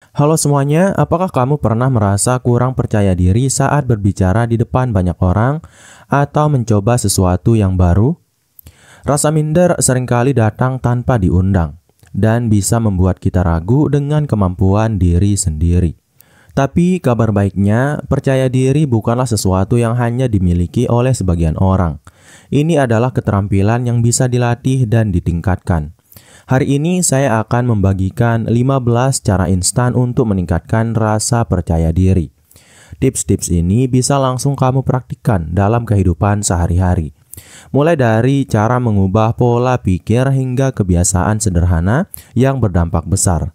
Halo semuanya, apakah kamu pernah merasa kurang percaya diri saat berbicara di depan banyak orang atau mencoba sesuatu yang baru? Rasa minder seringkali datang tanpa diundang dan bisa membuat kita ragu dengan kemampuan diri sendiri. Tapi kabar baiknya, percaya diri bukanlah sesuatu yang hanya dimiliki oleh sebagian orang. Ini adalah keterampilan yang bisa dilatih dan ditingkatkan. Hari ini saya akan membagikan 15 cara instan untuk meningkatkan rasa percaya diri. Tips-tips ini bisa langsung kamu praktikkan dalam kehidupan sehari-hari. Mulai dari cara mengubah pola pikir hingga kebiasaan sederhana yang berdampak besar.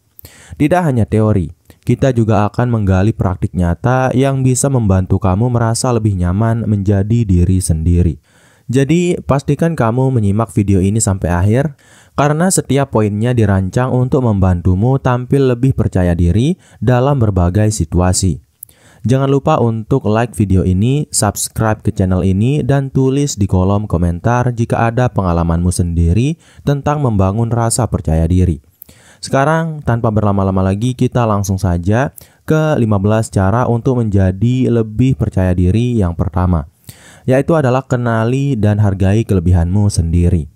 Tidak hanya teori, kita juga akan menggali praktik nyata yang bisa membantu kamu merasa lebih nyaman menjadi diri sendiri. Jadi, pastikan kamu menyimak video ini sampai akhir, karena setiap poinnya dirancang untuk membantumu tampil lebih percaya diri dalam berbagai situasi. Jangan lupa untuk like video ini, subscribe ke channel ini, dan tulis di kolom komentar jika ada pengalamanmu sendiri tentang membangun rasa percaya diri. Sekarang, tanpa berlama-lama lagi, kita langsung saja ke 15 cara untuk menjadi lebih percaya diri yang pertama, yaitu adalah kenali dan hargai kelebihanmu sendiri.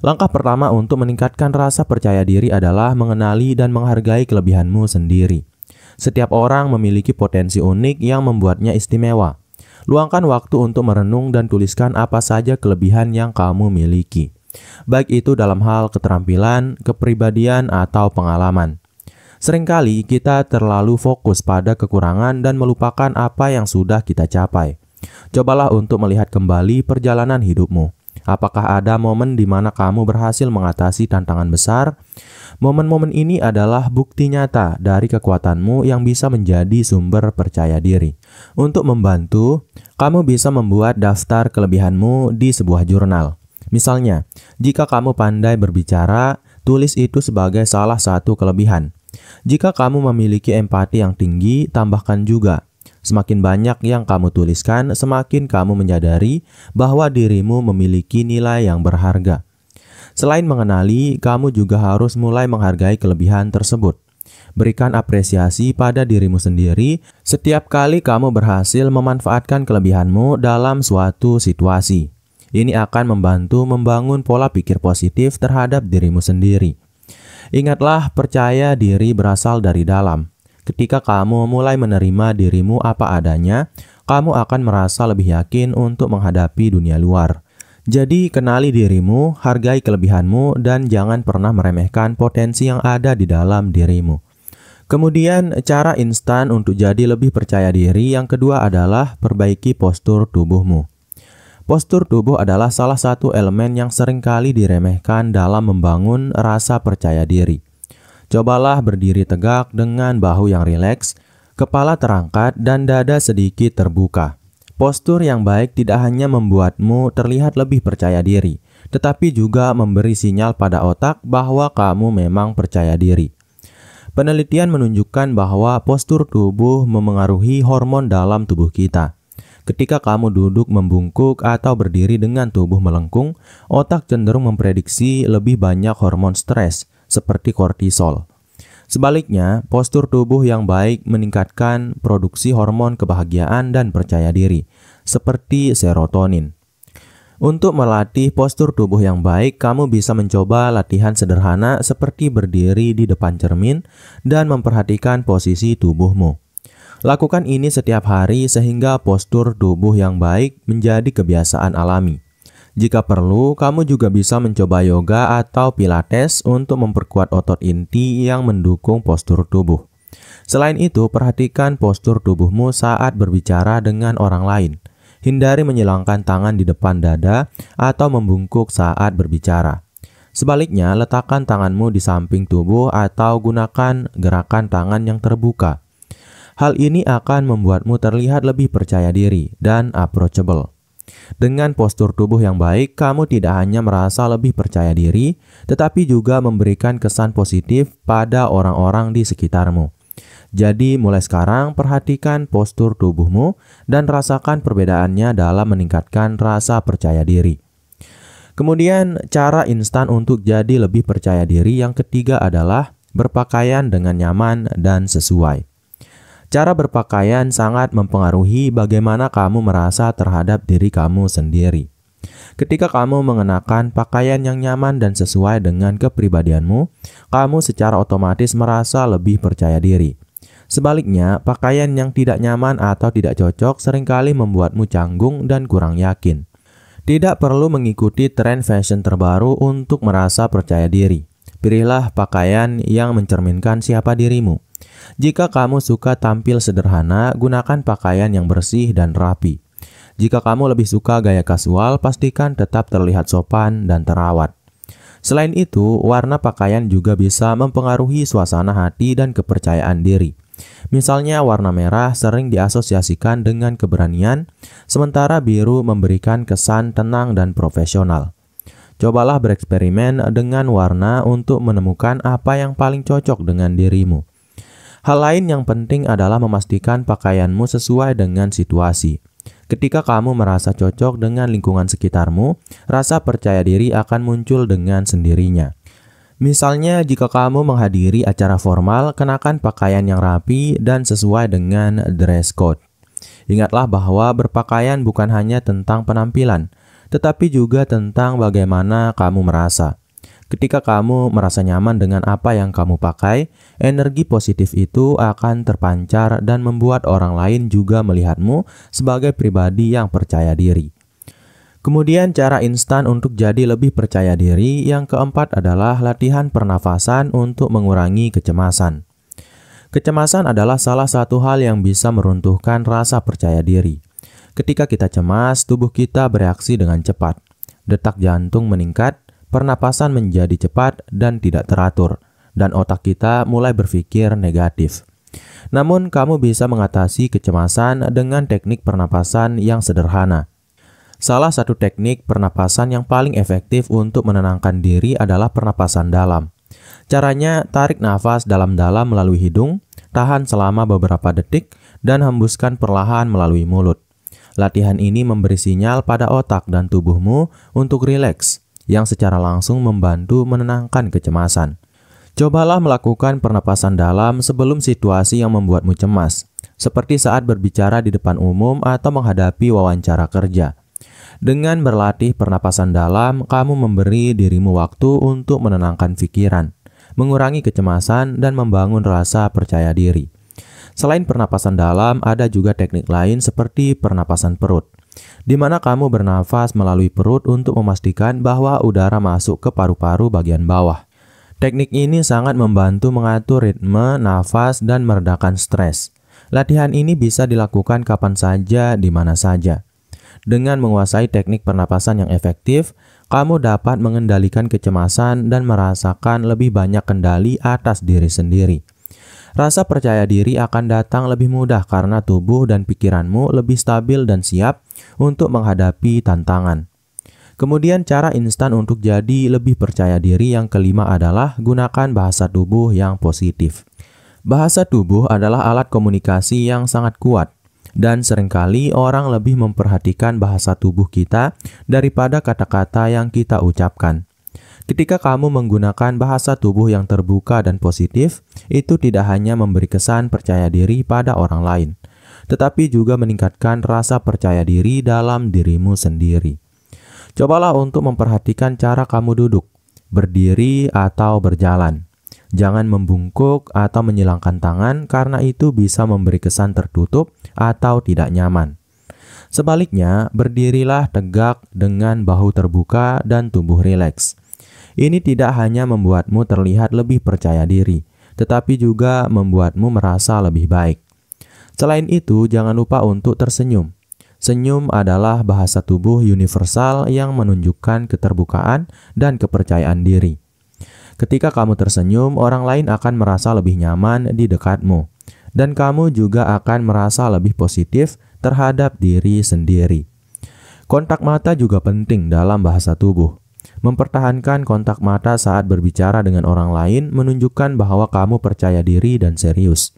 Langkah pertama untuk meningkatkan rasa percaya diri adalah mengenali dan menghargai kelebihanmu sendiri. Setiap orang memiliki potensi unik yang membuatnya istimewa. Luangkan waktu untuk merenung dan tuliskan apa saja kelebihan yang kamu miliki, baik itu dalam hal keterampilan, kepribadian, atau pengalaman. Seringkali kita terlalu fokus pada kekurangan dan melupakan apa yang sudah kita capai. Cobalah untuk melihat kembali perjalanan hidupmu. Apakah ada momen di mana kamu berhasil mengatasi tantangan besar? Momen-momen ini adalah bukti nyata dari kekuatanmu yang bisa menjadi sumber percaya diri. Untuk membantu, kamu bisa membuat daftar kelebihanmu di sebuah jurnal. Misalnya, jika kamu pandai berbicara, tulis itu sebagai salah satu kelebihan. Jika kamu memiliki empati yang tinggi, tambahkan juga. Semakin banyak yang kamu tuliskan, semakin kamu menyadari bahwa dirimu memiliki nilai yang berharga. Selain mengenali, kamu juga harus mulai menghargai kelebihan tersebut. Berikan apresiasi pada dirimu sendiri setiap kali kamu berhasil memanfaatkan kelebihanmu dalam suatu situasi. Ini akan membantu membangun pola pikir positif terhadap dirimu sendiri. Ingatlah, percaya diri berasal dari dalam. Ketika kamu mulai menerima dirimu apa adanya, kamu akan merasa lebih yakin untuk menghadapi dunia luar. Jadi, kenali dirimu, hargai kelebihanmu, dan jangan pernah meremehkan potensi yang ada di dalam dirimu. Kemudian, cara instan untuk jadi lebih percaya diri yang kedua adalah perbaiki postur tubuhmu. Postur tubuh adalah salah satu elemen yang seringkali diremehkan dalam membangun rasa percaya diri. Cobalah berdiri tegak dengan bahu yang rileks, kepala terangkat, dan dada sedikit terbuka. Postur yang baik tidak hanya membuatmu terlihat lebih percaya diri, tetapi juga memberi sinyal pada otak bahwa kamu memang percaya diri. Penelitian menunjukkan bahwa postur tubuh memengaruhi hormon dalam tubuh kita. Ketika kamu duduk membungkuk atau berdiri dengan tubuh melengkung, otak cenderung memprediksi lebih banyak hormon stres, seperti kortisol. Sebaliknya, postur tubuh yang baik meningkatkan produksi hormon kebahagiaan dan percaya diri, seperti serotonin. Untuk melatih postur tubuh yang baik, kamu bisa mencoba latihan sederhana seperti berdiri di depan cermin dan memperhatikan posisi tubuhmu. Lakukan ini setiap hari sehingga postur tubuh yang baik menjadi kebiasaan alami. Jika perlu, kamu juga bisa mencoba yoga atau pilates untuk memperkuat otot inti yang mendukung postur tubuh. Selain itu, perhatikan postur tubuhmu saat berbicara dengan orang lain. Hindari menyilangkan tangan di depan dada atau membungkuk saat berbicara. Sebaliknya, letakkan tanganmu di samping tubuh atau gunakan gerakan tangan yang terbuka. Hal ini akan membuatmu terlihat lebih percaya diri dan approachable. Dengan postur tubuh yang baik, kamu tidak hanya merasa lebih percaya diri, tetapi juga memberikan kesan positif pada orang-orang di sekitarmu. Jadi, mulai sekarang perhatikan postur tubuhmu dan rasakan perbedaannya dalam meningkatkan rasa percaya diri. Kemudian, cara instan untuk jadi lebih percaya diri yang ketiga adalah berpakaian dengan nyaman dan sesuai. Cara berpakaian sangat mempengaruhi bagaimana kamu merasa terhadap diri kamu sendiri. Ketika kamu mengenakan pakaian yang nyaman dan sesuai dengan kepribadianmu, kamu secara otomatis merasa lebih percaya diri. Sebaliknya, pakaian yang tidak nyaman atau tidak cocok seringkali membuatmu canggung dan kurang yakin. Tidak perlu mengikuti tren fashion terbaru untuk merasa percaya diri. Pilihlah pakaian yang mencerminkan siapa dirimu. Jika kamu suka tampil sederhana, gunakan pakaian yang bersih dan rapi. Jika kamu lebih suka gaya kasual, pastikan tetap terlihat sopan dan terawat. Selain itu, warna pakaian juga bisa mempengaruhi suasana hati dan kepercayaan diri. Misalnya, warna merah sering diasosiasikan dengan keberanian, sementara biru memberikan kesan tenang dan profesional. Cobalah bereksperimen dengan warna untuk menemukan apa yang paling cocok dengan dirimu. Hal lain yang penting adalah memastikan pakaianmu sesuai dengan situasi. Ketika kamu merasa cocok dengan lingkungan sekitarmu, rasa percaya diri akan muncul dengan sendirinya. Misalnya, jika kamu menghadiri acara formal, kenakan pakaian yang rapi dan sesuai dengan dress code. Ingatlah bahwa berpakaian bukan hanya tentang penampilan, tetapi juga tentang bagaimana kamu merasa. Ketika kamu merasa nyaman dengan apa yang kamu pakai, energi positif itu akan terpancar dan membuat orang lain juga melihatmu sebagai pribadi yang percaya diri. Kemudian cara instan untuk jadi lebih percaya diri yang keempat adalah latihan pernafasan untuk mengurangi kecemasan. Kecemasan adalah salah satu hal yang bisa meruntuhkan rasa percaya diri. Ketika kita cemas, tubuh kita bereaksi dengan cepat. Detak jantung meningkat, pernapasan menjadi cepat dan tidak teratur, dan otak kita mulai berpikir negatif. Namun, kamu bisa mengatasi kecemasan dengan teknik pernapasan yang sederhana. Salah satu teknik pernapasan yang paling efektif untuk menenangkan diri adalah pernapasan dalam. Caranya, tarik nafas dalam-dalam melalui hidung, tahan selama beberapa detik, dan hembuskan perlahan melalui mulut. Latihan ini memberi sinyal pada otak dan tubuhmu untuk rileks, yang secara langsung membantu menenangkan kecemasan. Cobalah melakukan pernapasan dalam sebelum situasi yang membuatmu cemas, seperti saat berbicara di depan umum atau menghadapi wawancara kerja. Dengan berlatih pernapasan dalam, kamu memberi dirimu waktu untuk menenangkan pikiran, mengurangi kecemasan, dan membangun rasa percaya diri. Selain pernapasan dalam, ada juga teknik lain seperti pernapasan perut, di mana kamu bernafas melalui perut untuk memastikan bahwa udara masuk ke paru-paru bagian bawah. Teknik ini sangat membantu mengatur ritme nafas dan meredakan stres. Latihan ini bisa dilakukan kapan saja, di mana saja. Dengan menguasai teknik pernapasan yang efektif, kamu dapat mengendalikan kecemasan dan merasakan lebih banyak kendali atas diri sendiri. Rasa percaya diri akan datang lebih mudah karena tubuh dan pikiranmu lebih stabil dan siap untuk menghadapi tantangan. Kemudian cara instan untuk jadi lebih percaya diri yang kelima adalah gunakan bahasa tubuh yang positif. Bahasa tubuh adalah alat komunikasi yang sangat kuat, dan seringkali orang lebih memperhatikan bahasa tubuh kita daripada kata-kata yang kita ucapkan. Ketika kamu menggunakan bahasa tubuh yang terbuka dan positif, itu tidak hanya memberi kesan percaya diri pada orang lain, tetapi juga meningkatkan rasa percaya diri dalam dirimu sendiri. Cobalah untuk memperhatikan cara kamu duduk, berdiri, atau berjalan. Jangan membungkuk atau menyilangkan tangan karena itu bisa memberi kesan tertutup atau tidak nyaman. Sebaliknya, berdirilah tegak dengan bahu terbuka dan tubuh rileks. Ini tidak hanya membuatmu terlihat lebih percaya diri, tetapi juga membuatmu merasa lebih baik. Selain itu, jangan lupa untuk tersenyum. Senyum adalah bahasa tubuh universal yang menunjukkan keterbukaan dan kepercayaan diri. Ketika kamu tersenyum, orang lain akan merasa lebih nyaman di dekatmu, dan kamu juga akan merasa lebih positif terhadap diri sendiri. Kontak mata juga penting dalam bahasa tubuh. Mempertahankan kontak mata saat berbicara dengan orang lain menunjukkan bahwa kamu percaya diri dan serius.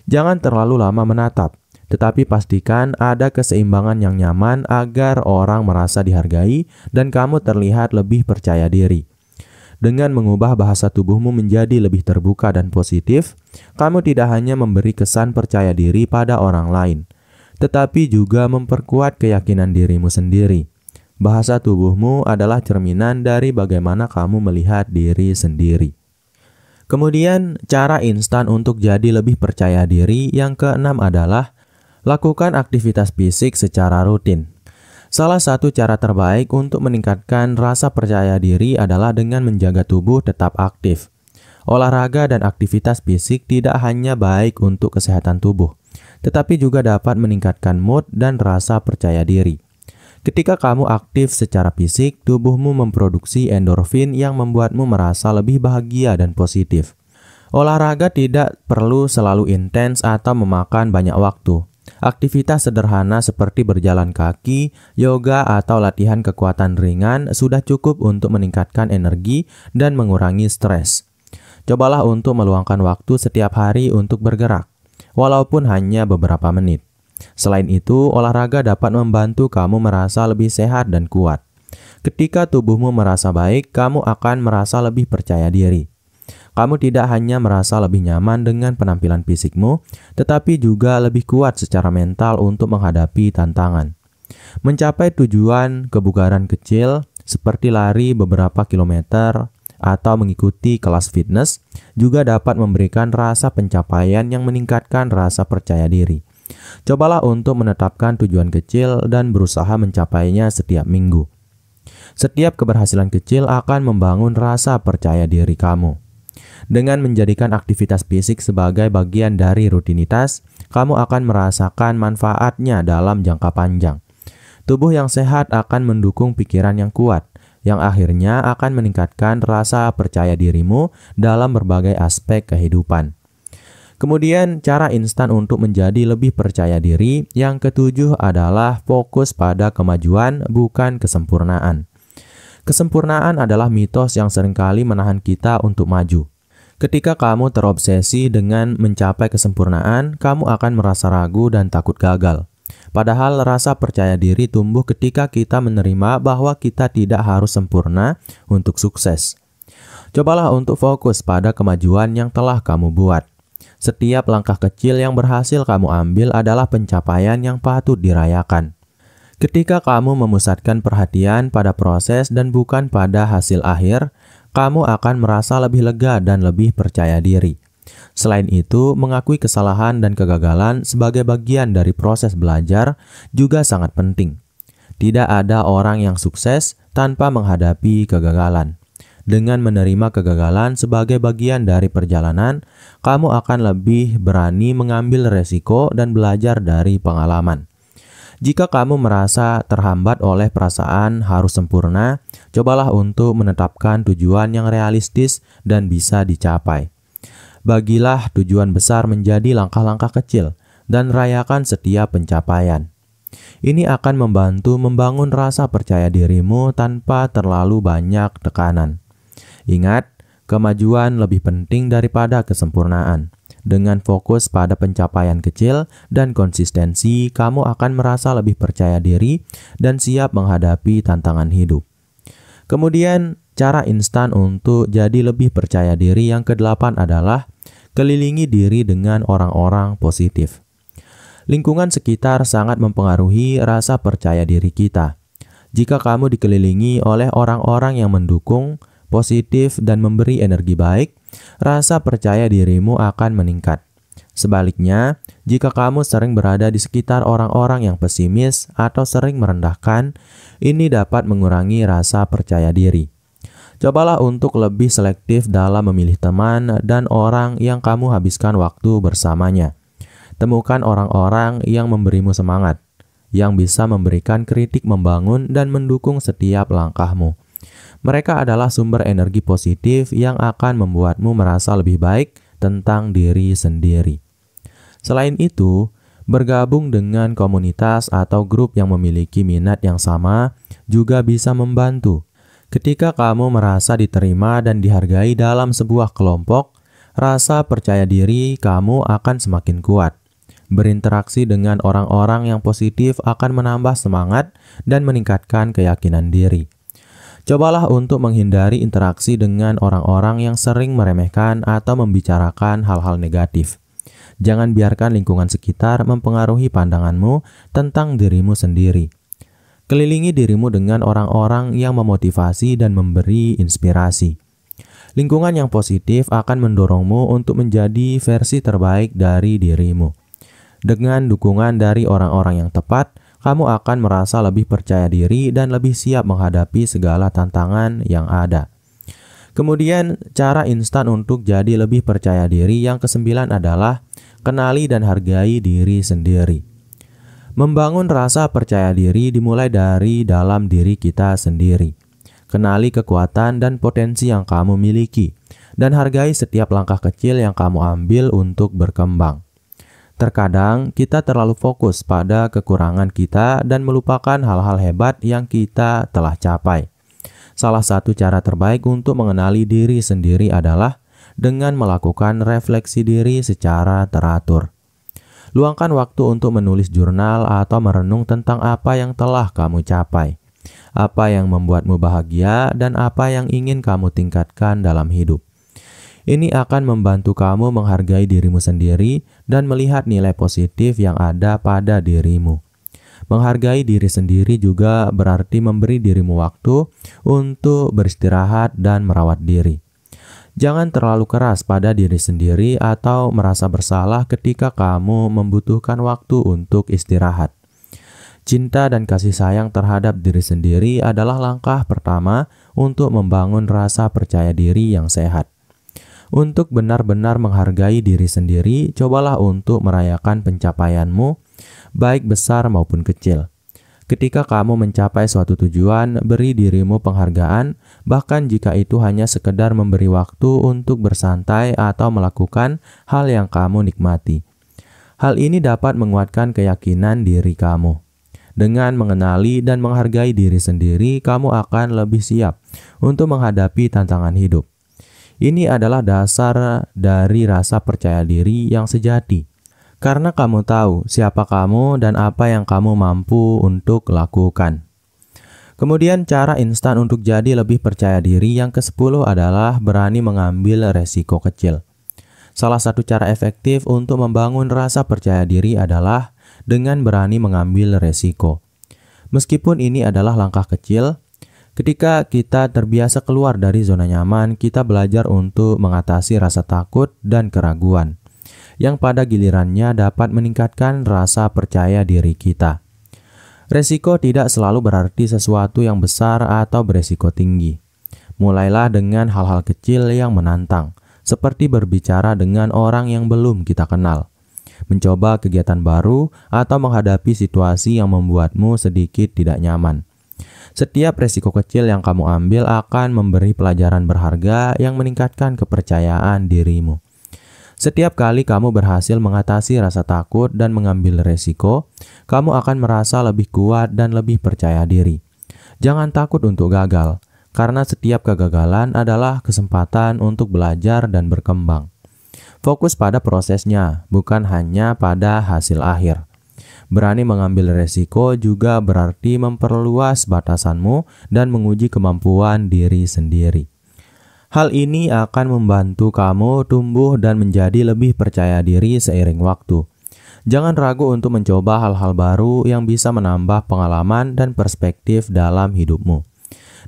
Jangan terlalu lama menatap, tetapi pastikan ada keseimbangan yang nyaman agar orang merasa dihargai dan kamu terlihat lebih percaya diri. Dengan mengubah bahasa tubuhmu menjadi lebih terbuka dan positif, kamu tidak hanya memberi kesan percaya diri pada orang lain, tetapi juga memperkuat keyakinan dirimu sendiri. Bahasa tubuhmu adalah cerminan dari bagaimana kamu melihat diri sendiri. Kemudian, cara instan untuk jadi lebih percaya diri yang keenam adalah lakukan aktivitas fisik secara rutin. Salah satu cara terbaik untuk meningkatkan rasa percaya diri adalah dengan menjaga tubuh tetap aktif. Olahraga dan aktivitas fisik tidak hanya baik untuk kesehatan tubuh, tetapi juga dapat meningkatkan mood dan rasa percaya diri. Ketika kamu aktif secara fisik, tubuhmu memproduksi endorfin yang membuatmu merasa lebih bahagia dan positif. Olahraga tidak perlu selalu intens atau memakan banyak waktu. Aktivitas sederhana seperti berjalan kaki, yoga, atau latihan kekuatan ringan sudah cukup untuk meningkatkan energi dan mengurangi stres. Cobalah untuk meluangkan waktu setiap hari untuk bergerak, walaupun hanya beberapa menit. Selain itu, olahraga dapat membantu kamu merasa lebih sehat dan kuat. Ketika tubuhmu merasa baik, kamu akan merasa lebih percaya diri. Kamu tidak hanya merasa lebih nyaman dengan penampilan fisikmu, tetapi juga lebih kuat secara mental untuk menghadapi tantangan. Mencapai tujuan kebugaran kecil seperti lari beberapa kilometer atau mengikuti kelas fitness juga dapat memberikan rasa pencapaian yang meningkatkan rasa percaya diri. Cobalah untuk menetapkan tujuan kecil dan berusaha mencapainya setiap minggu. Setiap keberhasilan kecil akan membangun rasa percaya diri kamu. Dengan menjadikan aktivitas fisik sebagai bagian dari rutinitas, kamu akan merasakan manfaatnya dalam jangka panjang. Tubuh yang sehat akan mendukung pikiran yang kuat, yang akhirnya akan meningkatkan rasa percaya dirimu dalam berbagai aspek kehidupan. Kemudian, cara instan untuk menjadi lebih percaya diri yang ketujuh adalah fokus pada kemajuan, bukan kesempurnaan. Kesempurnaan adalah mitos yang seringkali menahan kita untuk maju. Ketika kamu terobsesi dengan mencapai kesempurnaan, kamu akan merasa ragu dan takut gagal. Padahal rasa percaya diri tumbuh ketika kita menerima bahwa kita tidak harus sempurna untuk sukses. Cobalah untuk fokus pada kemajuan yang telah kamu buat. Setiap langkah kecil yang berhasil kamu ambil adalah pencapaian yang patut dirayakan. Ketika kamu memusatkan perhatian pada proses dan bukan pada hasil akhir, kamu akan merasa lebih lega dan lebih percaya diri. Selain itu, mengakui kesalahan dan kegagalan sebagai bagian dari proses belajar juga sangat penting. Tidak ada orang yang sukses tanpa menghadapi kegagalan. Dengan menerima kegagalan sebagai bagian dari perjalanan, kamu akan lebih berani mengambil resiko dan belajar dari pengalaman. Jika kamu merasa terhambat oleh perasaan harus sempurna, cobalah untuk menetapkan tujuan yang realistis dan bisa dicapai. Bagilah tujuan besar menjadi langkah-langkah kecil dan rayakan setiap pencapaian. Ini akan membantu membangun rasa percaya dirimu tanpa terlalu banyak tekanan. Ingat, kemajuan lebih penting daripada kesempurnaan. Dengan fokus pada pencapaian kecil dan konsistensi, kamu akan merasa lebih percaya diri dan siap menghadapi tantangan hidup. Kemudian, cara instan untuk jadi lebih percaya diri yang kedelapan adalah kelilingi diri dengan orang-orang positif. Lingkungan sekitar sangat mempengaruhi rasa percaya diri kita. Jika kamu dikelilingi oleh orang-orang yang mendukung, positif, dan memberi energi baik, rasa percaya dirimu akan meningkat. Sebaliknya, jika kamu sering berada di sekitar orang-orang yang pesimis atau sering merendahkan, ini dapat mengurangi rasa percaya diri. Cobalah untuk lebih selektif dalam memilih teman dan orang yang kamu habiskan waktu bersamanya. Temukan orang-orang yang memberimu semangat, yang bisa memberikan kritik membangun dan mendukung setiap langkahmu. Mereka adalah sumber energi positif yang akan membuatmu merasa lebih baik tentang diri sendiri. Selain itu, bergabung dengan komunitas atau grup yang memiliki minat yang sama juga bisa membantu. Ketika kamu merasa diterima dan dihargai dalam sebuah kelompok, rasa percaya diri kamu akan semakin kuat. Berinteraksi dengan orang-orang yang positif akan menambah semangat dan meningkatkan keyakinan diri. Cobalah untuk menghindari interaksi dengan orang-orang yang sering meremehkan atau membicarakan hal-hal negatif. Jangan biarkan lingkungan sekitar mempengaruhi pandanganmu tentang dirimu sendiri. Kelilingi dirimu dengan orang-orang yang memotivasi dan memberi inspirasi. Lingkungan yang positif akan mendorongmu untuk menjadi versi terbaik dari dirimu. Dengan dukungan dari orang-orang yang tepat, kamu akan merasa lebih percaya diri dan lebih siap menghadapi segala tantangan yang ada. Kemudian, cara instan untuk jadi lebih percaya diri yang kesembilan adalah kenali dan hargai diri sendiri. Membangun rasa percaya diri dimulai dari dalam diri kita sendiri. Kenali kekuatan dan potensi yang kamu miliki, dan hargai setiap langkah kecil yang kamu ambil untuk berkembang. Terkadang kita terlalu fokus pada kekurangan kita dan melupakan hal-hal hebat yang kita telah capai. Salah satu cara terbaik untuk mengenali diri sendiri adalah dengan melakukan refleksi diri secara teratur. Luangkan waktu untuk menulis jurnal atau merenung tentang apa yang telah kamu capai, apa yang membuatmu bahagia, dan apa yang ingin kamu tingkatkan dalam hidup. Ini akan membantu kamu menghargai dirimu sendiri dan melihat nilai positif yang ada pada dirimu. Menghargai diri sendiri juga berarti memberi dirimu waktu untuk beristirahat dan merawat diri. Jangan terlalu keras pada diri sendiri atau merasa bersalah ketika kamu membutuhkan waktu untuk istirahat. Cinta dan kasih sayang terhadap diri sendiri adalah langkah pertama untuk membangun rasa percaya diri yang sehat. Untuk benar-benar menghargai diri sendiri, cobalah untuk merayakan pencapaianmu, baik besar maupun kecil. Ketika kamu mencapai suatu tujuan, beri dirimu penghargaan, bahkan jika itu hanya sekedar memberi waktu untuk bersantai atau melakukan hal yang kamu nikmati. Hal ini dapat menguatkan keyakinan diri kamu. Dengan mengenali dan menghargai diri sendiri, kamu akan lebih siap untuk menghadapi tantangan hidup. Ini adalah dasar dari rasa percaya diri yang sejati. Karena kamu tahu siapa kamu dan apa yang kamu mampu untuk lakukan. Kemudian cara instan untuk jadi lebih percaya diri yang ke-10 adalah berani mengambil resiko kecil. Salah satu cara efektif untuk membangun rasa percaya diri adalah dengan berani mengambil resiko. Meskipun ini adalah langkah kecil, ketika kita terbiasa keluar dari zona nyaman, kita belajar untuk mengatasi rasa takut dan keraguan, yang pada gilirannya dapat meningkatkan rasa percaya diri kita. Resiko tidak selalu berarti sesuatu yang besar atau beresiko tinggi. Mulailah dengan hal-hal kecil yang menantang, seperti berbicara dengan orang yang belum kita kenal, mencoba kegiatan baru, atau menghadapi situasi yang membuatmu sedikit tidak nyaman. Setiap resiko kecil yang kamu ambil akan memberi pelajaran berharga yang meningkatkan kepercayaan dirimu. Setiap kali kamu berhasil mengatasi rasa takut dan mengambil resiko, kamu akan merasa lebih kuat dan lebih percaya diri. Jangan takut untuk gagal, karena setiap kegagalan adalah kesempatan untuk belajar dan berkembang. Fokus pada prosesnya, bukan hanya pada hasil akhir. Berani mengambil resiko juga berarti memperluas batasanmu dan menguji kemampuan diri sendiri. Hal ini akan membantu kamu tumbuh dan menjadi lebih percaya diri seiring waktu. Jangan ragu untuk mencoba hal-hal baru yang bisa menambah pengalaman dan perspektif dalam hidupmu.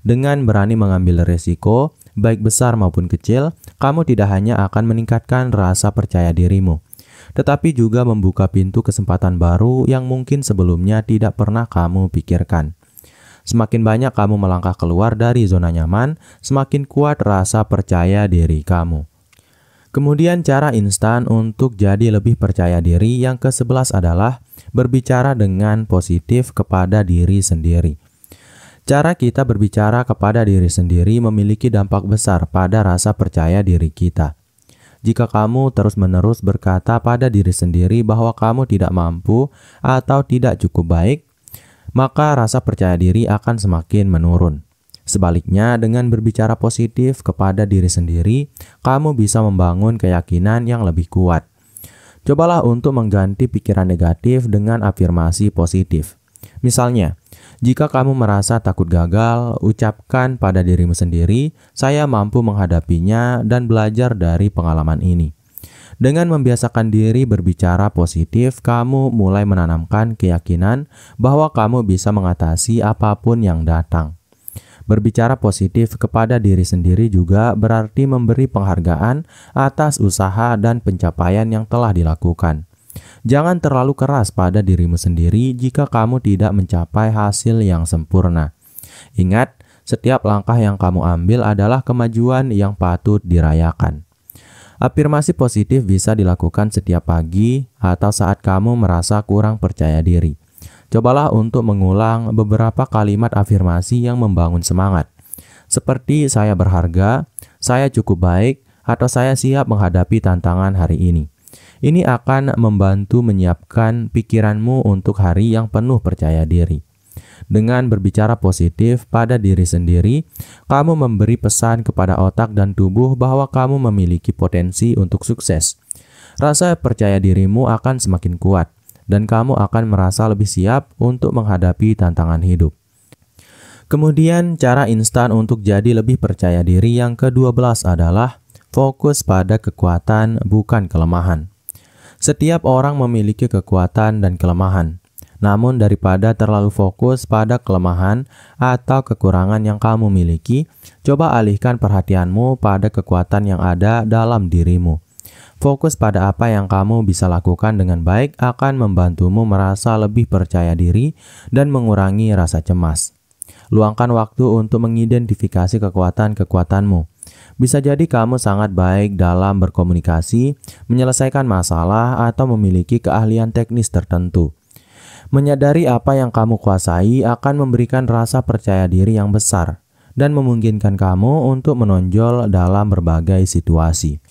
Dengan berani mengambil resiko, baik besar maupun kecil, kamu tidak hanya akan meningkatkan rasa percaya dirimu, tetapi juga membuka pintu kesempatan baru yang mungkin sebelumnya tidak pernah kamu pikirkan. Semakin banyak kamu melangkah keluar dari zona nyaman, semakin kuat rasa percaya diri kamu. Kemudian cara instan untuk jadi lebih percaya diri yang ke-11 adalah berbicara dengan positif kepada diri sendiri. Cara kita berbicara kepada diri sendiri memiliki dampak besar pada rasa percaya diri kita. Jika kamu terus-menerus berkata pada diri sendiri bahwa kamu tidak mampu atau tidak cukup baik, maka rasa percaya diri akan semakin menurun. Sebaliknya, dengan berbicara positif kepada diri sendiri, kamu bisa membangun keyakinan yang lebih kuat. Cobalah untuk mengganti pikiran negatif dengan afirmasi positif. Misalnya, Jika kamu merasa takut gagal, ucapkan pada dirimu sendiri, "Saya mampu menghadapinya," dan belajar dari pengalaman ini. Dengan membiasakan diri berbicara positif, kamu mulai menanamkan keyakinan bahwa kamu bisa mengatasi apapun yang datang. Berbicara positif kepada diri sendiri juga berarti memberi penghargaan atas usaha dan pencapaian yang telah dilakukan. Jangan terlalu keras pada dirimu sendiri jika kamu tidak mencapai hasil yang sempurna. Ingat, setiap langkah yang kamu ambil adalah kemajuan yang patut dirayakan. Afirmasi positif bisa dilakukan setiap pagi atau saat kamu merasa kurang percaya diri. Cobalah untuk mengulang beberapa kalimat afirmasi yang membangun semangat, seperti "saya berharga", "saya cukup baik", atau "saya siap menghadapi tantangan hari ini". Ini akan membantu menyiapkan pikiranmu untuk hari yang penuh percaya diri. Dengan berbicara positif pada diri sendiri, kamu memberi pesan kepada otak dan tubuh bahwa kamu memiliki potensi untuk sukses. Rasa percaya dirimu akan semakin kuat, dan kamu akan merasa lebih siap untuk menghadapi tantangan hidup. Kemudian, cara instan untuk jadi lebih percaya diri yang ke-12 adalah fokus pada kekuatan, bukan kelemahan. Setiap orang memiliki kekuatan dan kelemahan. Namun daripada terlalu fokus pada kelemahan atau kekurangan yang kamu miliki, coba alihkan perhatianmu pada kekuatan yang ada dalam dirimu. Fokus pada apa yang kamu bisa lakukan dengan baik akan membantumu merasa lebih percaya diri dan mengurangi rasa cemas. Luangkan waktu untuk mengidentifikasi kekuatan-kekuatanmu. Bisa jadi kamu sangat baik dalam berkomunikasi, menyelesaikan masalah, atau memiliki keahlian teknis tertentu. Menyadari apa yang kamu kuasai akan memberikan rasa percaya diri yang besar dan memungkinkan kamu untuk menonjol dalam berbagai situasi.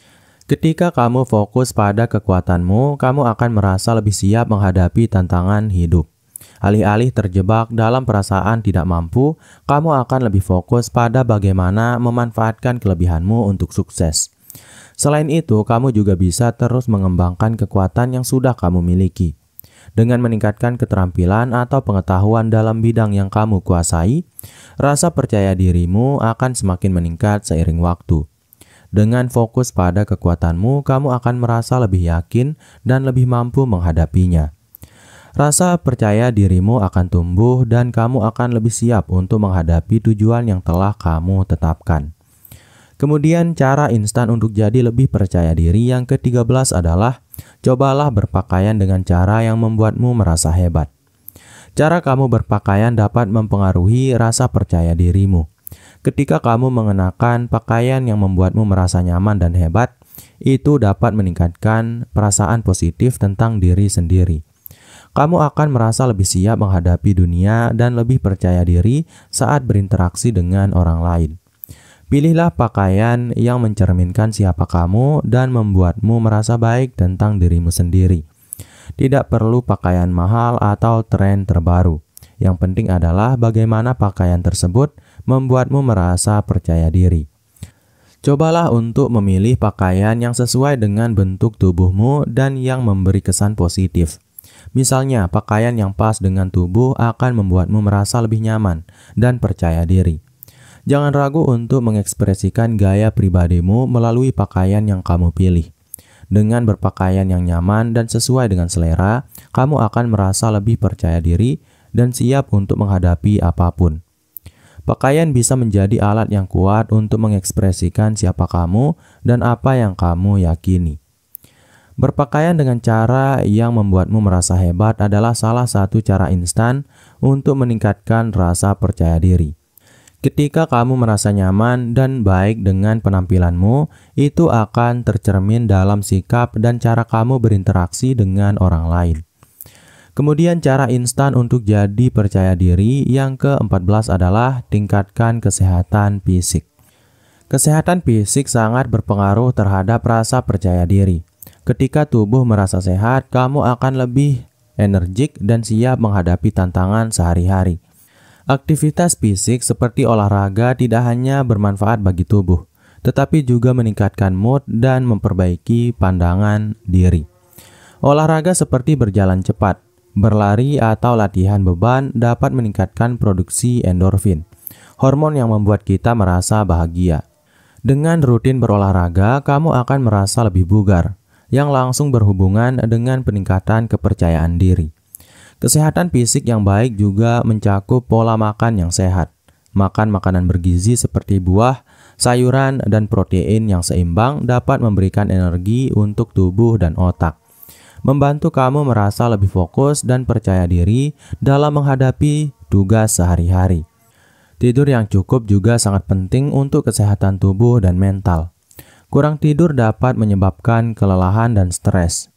Ketika kamu fokus pada kekuatanmu, kamu akan merasa lebih siap menghadapi tantangan hidup. Alih-alih terjebak dalam perasaan tidak mampu, kamu akan lebih fokus pada bagaimana memanfaatkan kelebihanmu untuk sukses. Selain itu, kamu juga bisa terus mengembangkan kekuatan yang sudah kamu miliki. Dengan meningkatkan keterampilan atau pengetahuan dalam bidang yang kamu kuasai, rasa percaya dirimu akan semakin meningkat seiring waktu. Dengan fokus pada kekuatanmu, kamu akan merasa lebih yakin dan lebih mampu menghadapinya. Rasa percaya dirimu akan tumbuh dan kamu akan lebih siap untuk menghadapi tujuan yang telah kamu tetapkan. Kemudian, cara instan untuk jadi lebih percaya diri yang ke-13 adalah cobalah berpakaian dengan cara yang membuatmu merasa hebat. Cara kamu berpakaian dapat mempengaruhi rasa percaya dirimu. Ketika kamu mengenakan pakaian yang membuatmu merasa nyaman dan hebat, itu dapat meningkatkan perasaan positif tentang diri sendiri. Kamu akan merasa lebih siap menghadapi dunia dan lebih percaya diri saat berinteraksi dengan orang lain. Pilihlah pakaian yang mencerminkan siapa kamu dan membuatmu merasa baik tentang dirimu sendiri. Tidak perlu pakaian mahal atau tren terbaru. Yang penting adalah bagaimana pakaian tersebut membuatmu merasa percaya diri. Cobalah untuk memilih pakaian yang sesuai dengan bentuk tubuhmu dan yang memberi kesan positif. Misalnya, pakaian yang pas dengan tubuh akan membuatmu merasa lebih nyaman dan percaya diri. Jangan ragu untuk mengekspresikan gaya pribadimu melalui pakaian yang kamu pilih. Dengan berpakaian yang nyaman dan sesuai dengan selera, kamu akan merasa lebih percaya diri dan siap untuk menghadapi apapun. Pakaian bisa menjadi alat yang kuat untuk mengekspresikan siapa kamu dan apa yang kamu yakini. Berpakaian dengan cara yang membuatmu merasa hebat adalah salah satu cara instan untuk meningkatkan rasa percaya diri. Ketika kamu merasa nyaman dan baik dengan penampilanmu, itu akan tercermin dalam sikap dan cara kamu berinteraksi dengan orang lain. Kemudian cara instan untuk jadi percaya diri yang ke-14 adalah tingkatkan kesehatan fisik. Kesehatan fisik sangat berpengaruh terhadap rasa percaya diri. Ketika tubuh merasa sehat, kamu akan lebih energik dan siap menghadapi tantangan sehari-hari. Aktivitas fisik seperti olahraga tidak hanya bermanfaat bagi tubuh, tetapi juga meningkatkan mood dan memperbaiki pandangan diri. Olahraga seperti berjalan cepat, Berlari atau latihan beban dapat meningkatkan produksi endorfin, hormon yang membuat kita merasa bahagia. Dengan rutin berolahraga, kamu akan merasa lebih bugar, yang langsung berhubungan dengan peningkatan kepercayaan diri. Kesehatan fisik yang baik juga mencakup pola makan yang sehat. Makan makanan bergizi seperti buah, sayuran, dan protein yang seimbang dapat memberikan energi untuk tubuh dan otak, membantu kamu merasa lebih fokus dan percaya diri dalam menghadapi tugas sehari-hari. Tidur yang cukup juga sangat penting untuk kesehatan tubuh dan mental. Kurang tidur dapat menyebabkan kelelahan dan stres,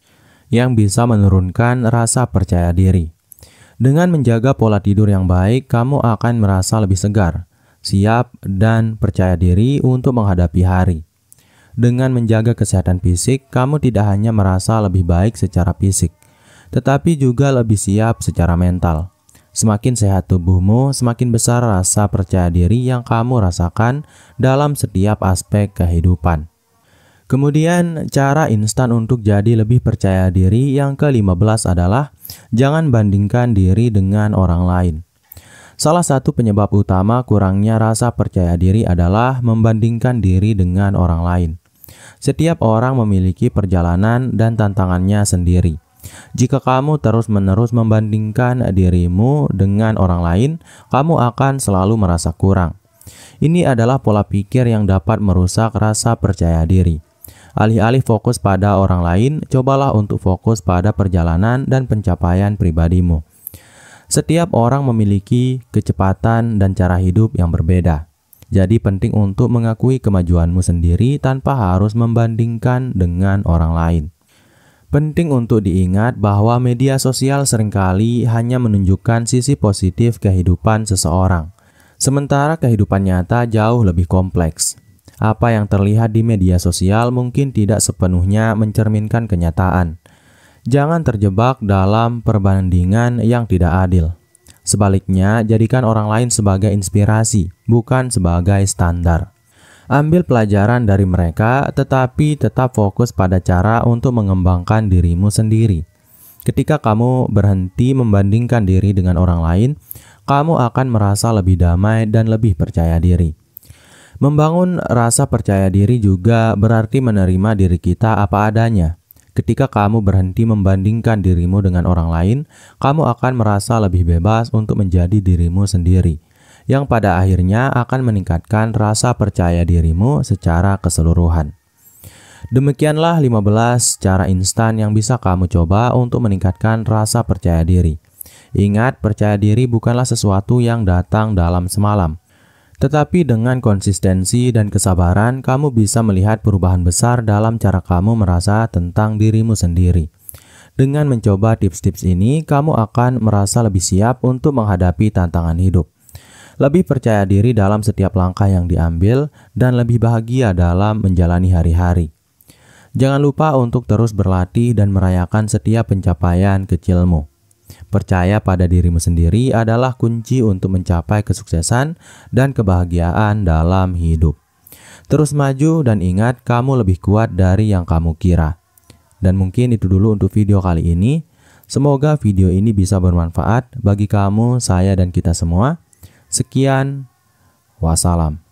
yang bisa menurunkan rasa percaya diri. Dengan menjaga pola tidur yang baik, kamu akan merasa lebih segar, siap, dan percaya diri untuk menghadapi hari. Dengan menjaga kesehatan fisik, kamu tidak hanya merasa lebih baik secara fisik, tetapi juga lebih siap secara mental. Semakin sehat tubuhmu, semakin besar rasa percaya diri yang kamu rasakan dalam setiap aspek kehidupan. Kemudian, cara instan untuk jadi lebih percaya diri yang ke-15 adalah jangan bandingkan diri dengan orang lain. Salah satu penyebab utama kurangnya rasa percaya diri adalah membandingkan diri dengan orang lain. Setiap orang memiliki perjalanan dan tantangannya sendiri. Jika kamu terus-menerus membandingkan dirimu dengan orang lain, kamu akan selalu merasa kurang. Ini adalah pola pikir yang dapat merusak rasa percaya diri. Alih-alih fokus pada orang lain, cobalah untuk fokus pada perjalanan dan pencapaian pribadimu. Setiap orang memiliki kecepatan dan cara hidup yang berbeda. Jadi penting untuk mengakui kemajuanmu sendiri tanpa harus membandingkan dengan orang lain. Penting untuk diingat bahwa media sosial seringkali hanya menunjukkan sisi positif kehidupan seseorang, sementara kehidupan nyata jauh lebih kompleks. Apa yang terlihat di media sosial mungkin tidak sepenuhnya mencerminkan kenyataan. Jangan terjebak dalam perbandingan yang tidak adil. Sebaliknya, jadikan orang lain sebagai inspirasi, bukan sebagai standar. Ambil pelajaran dari mereka, tetapi tetap fokus pada cara untuk mengembangkan dirimu sendiri. Ketika kamu berhenti membandingkan diri dengan orang lain, kamu akan merasa lebih damai dan lebih percaya diri. Membangun rasa percaya diri juga berarti menerima diri kita apa adanya. Ketika kamu berhenti membandingkan dirimu dengan orang lain, kamu akan merasa lebih bebas untuk menjadi dirimu sendiri, yang pada akhirnya akan meningkatkan rasa percaya dirimu secara keseluruhan. Demikianlah 15 cara instan yang bisa kamu coba untuk meningkatkan rasa percaya diri. Ingat, percaya diri bukanlah sesuatu yang datang dalam semalam. Tetapi dengan konsistensi dan kesabaran, kamu bisa melihat perubahan besar dalam cara kamu merasa tentang dirimu sendiri. Dengan mencoba tips-tips ini, kamu akan merasa lebih siap untuk menghadapi tantangan hidup, lebih percaya diri dalam setiap langkah yang diambil, dan lebih bahagia dalam menjalani hari-hari. Jangan lupa untuk terus berlatih dan merayakan setiap pencapaian kecilmu. Percaya pada dirimu sendiri adalah kunci untuk mencapai kesuksesan dan kebahagiaan dalam hidup. Terus maju dan ingat, kamu lebih kuat dari yang kamu kira. Dan mungkin itu dulu untuk video kali ini. Semoga video ini bisa bermanfaat bagi kamu, saya, dan kita semua. Sekian, wassalam.